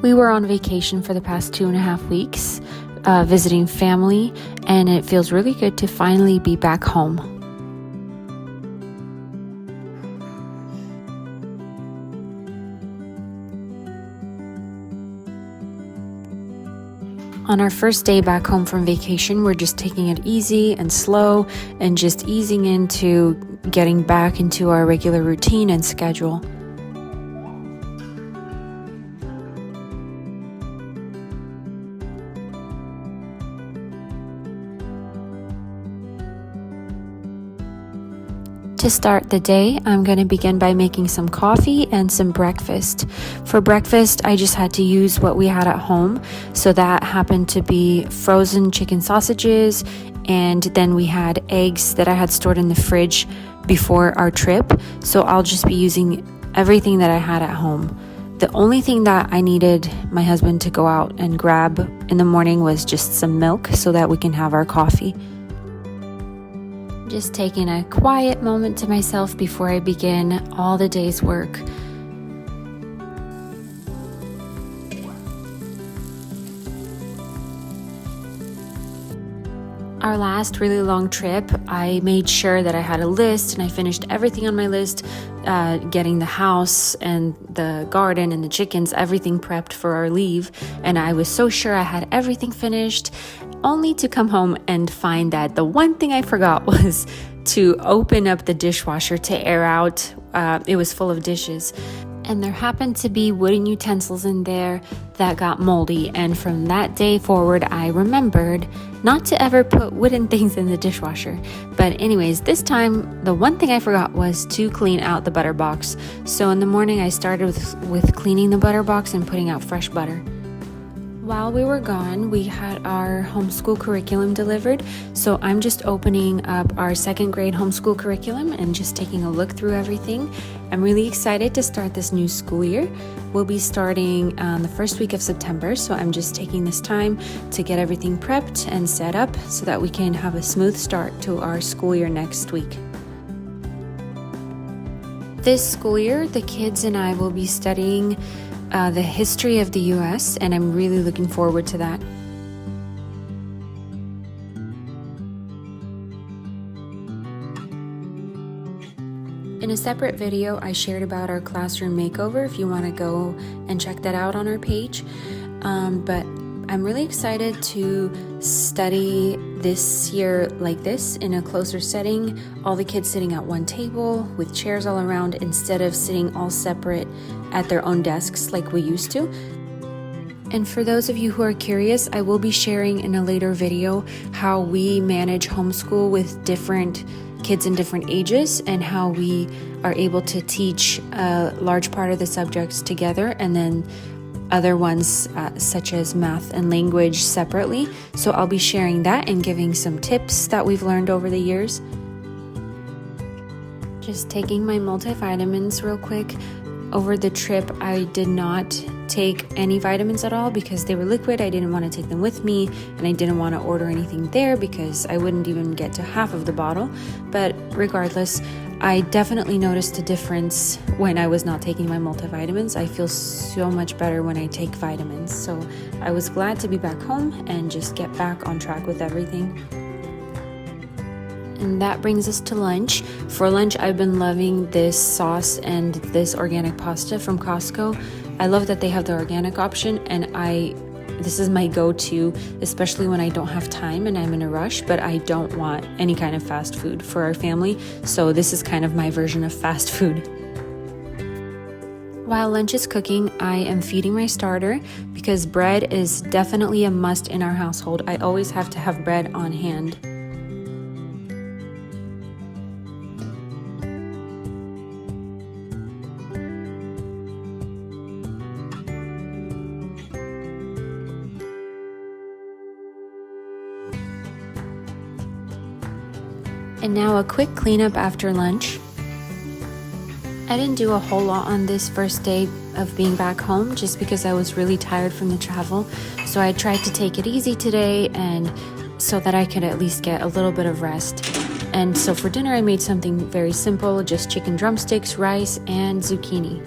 We were on vacation for the past 2.5 weeks, visiting family, and it feels really good to finally be back home. On our first day back home from vacation, we're just taking it easy and slow and just easing into getting back into our regular routine and schedule. To start the day, I'm going to begin by making some coffee and some breakfast. For breakfast, I just had to use what we had at home. So that happened to be frozen chicken sausages, and then we had eggs that I had stored in the fridge before our trip. So I'll just be using everything that I had at home. The only thing that I needed my husband to go out and grab in the morning was just some milk so that we can have our coffee. Just taking a quiet moment to myself before I begin all the day's work. Our last really long trip, I made sure that I had a list and I finished everything on my list, getting the house and the garden and the chickens, everything prepped for our leave. And I was so sure I had everything finished, only to come home and find that the one thing I forgot was to open up the dishwasher to air out. It was full of dishes. And there happened to be wooden utensils in there that got moldy. And from that day forward, I remembered not to ever put wooden things in the dishwasher. But anyways, this time, the one thing I forgot was to clean out the butter box. So in the morning, I started with cleaning the butter box and putting out fresh butter. While we were gone, we had our homeschool curriculum delivered. So I'm just opening up our 2nd grade homeschool curriculum and just taking a look through everything. I'm really excited to start this new school year. We'll be starting the first week of September. So I'm just taking this time to get everything prepped and set up so that we can have a smooth start to our school year next week. This school year, the kids and I will be studying the history of the U.S., and I'm really looking forward to that. In a separate video, I shared about our classroom makeover if you want to go and check that out on our page. But I'm really excited to study this year like this in a closer setting, all the kids sitting at one table with chairs all around instead of sitting all separate at their own desks like we used to. And for those of you who are curious, I will be sharing in a later video how we manage homeschool with different kids in different ages and how we are able to teach a large part of the subjects together and then other ones such as math and language separately. So I'll be sharing that and giving some tips that we've learned over the years. Just taking my multivitamins real quick. Over the trip, I did not take any vitamins at all because they were liquid. I didn't want to take them with me, and I didn't want to order anything there because I wouldn't even get to half of the bottle. But regardless, I definitely noticed a difference when I was not taking my multivitamins. I feel so much better when I take vitamins. So I was glad to be back home and just get back on track with everything. And that brings us to lunch. For lunch, I've been loving this sauce and this organic pasta from Costco. I love that they have the organic option, and this is my go-to, especially when I don't have time and I'm in a rush, but I don't want any kind of fast food for our family. So this is kind of my version of fast food. While lunch is cooking, I am feeding my starter because bread is definitely a must in our household. I always have to have bread on hand. And now a quick cleanup after lunch. I didn't do a whole lot on this first day of being back home just because I was really tired from the travel. So I tried to take it easy today and so that I could at least get a little bit of rest. And so for dinner I made something very simple, just chicken drumsticks, rice, and zucchini.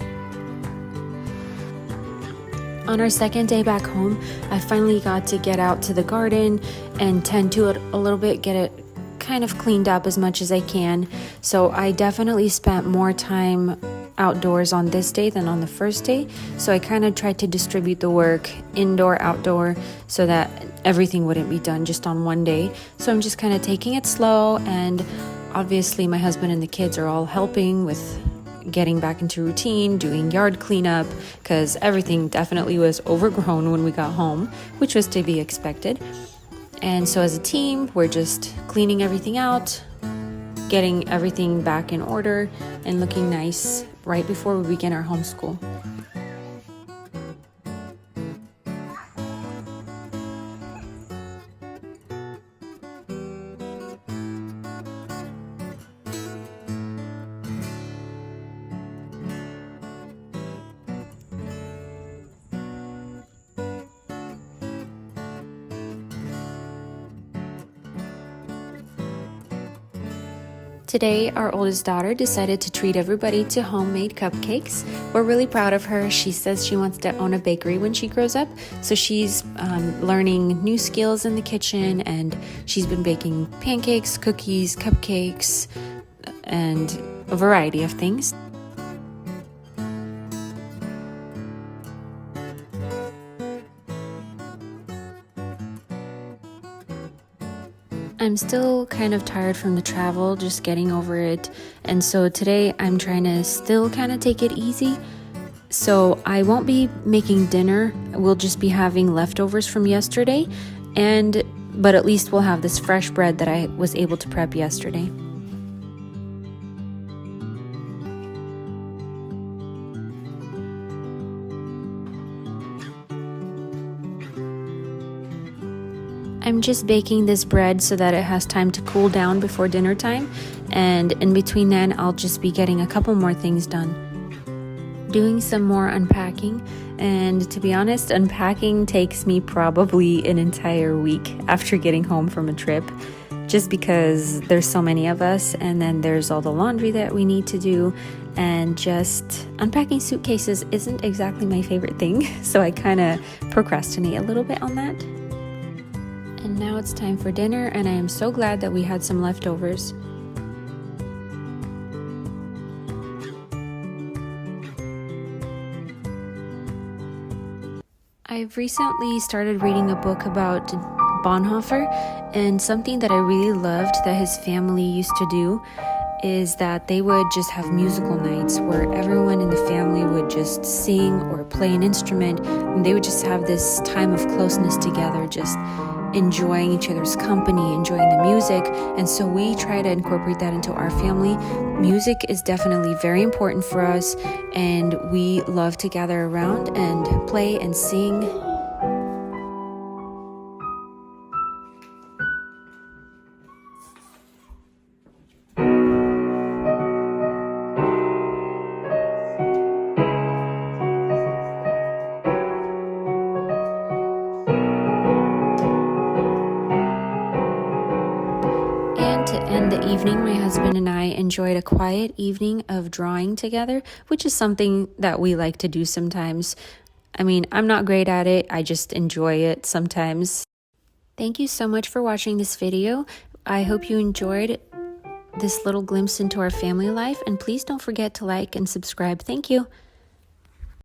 On our second day back home, I finally got to get out to the garden and tend to it a little bit, get it kind of cleaned up as much as I can. So I definitely spent more time outdoors on this day than on the first day. So I kind of tried to distribute the work indoor, outdoor, so that everything wouldn't be done just on one day. So I'm just kind of taking it slow, and obviously my husband and the kids are all helping with getting back into routine, doing yard cleanup, because everything definitely was overgrown when we got home, which was to be expected. And so as a team, we're just cleaning everything out, getting everything back in order and looking nice right before we begin our homeschool. Today, our oldest daughter decided to treat everybody to homemade cupcakes. We're really proud of her. She says she wants to own a bakery when she grows up. So she's learning new skills in the kitchen, and she's been baking pancakes, cookies, cupcakes, and a variety of things. I'm still kind of tired from the travel, just getting over it. And so today I'm trying to still kind of take it easy. So I won't be making dinner. We'll just be having leftovers from yesterday. But at least we'll have this fresh bread that I was able to prep yesterday. I'm just baking this bread so that it has time to cool down before dinner time, and in between then I'll just be getting a couple more things done. Doing some more unpacking, and to be honest, unpacking takes me probably an entire week after getting home from a trip, just because there's so many of us, and then there's all the laundry that we need to do, and just unpacking suitcases isn't exactly my favorite thing, so I kind of procrastinate a little bit on that. And now it's time for dinner, and I am so glad that we had some leftovers. I've recently started reading a book about Bonhoeffer, and something that I really loved that his family used to do is that they would just have musical nights where everyone in the family would just sing or play an instrument, and they would just have this time of closeness together, just enjoying each other's company, enjoying the music. And so we try to incorporate that into our family. Music is definitely very important for us, and we love to gather around and play and sing. To end the evening, my husband and I enjoyed a quiet evening of drawing together, which is something that we like to do sometimes. I mean, I'm not great at it. I just enjoy it sometimes. Thank you so much for watching this video. I hope you enjoyed this little glimpse into our family life, and please don't forget to like and subscribe. Thank you.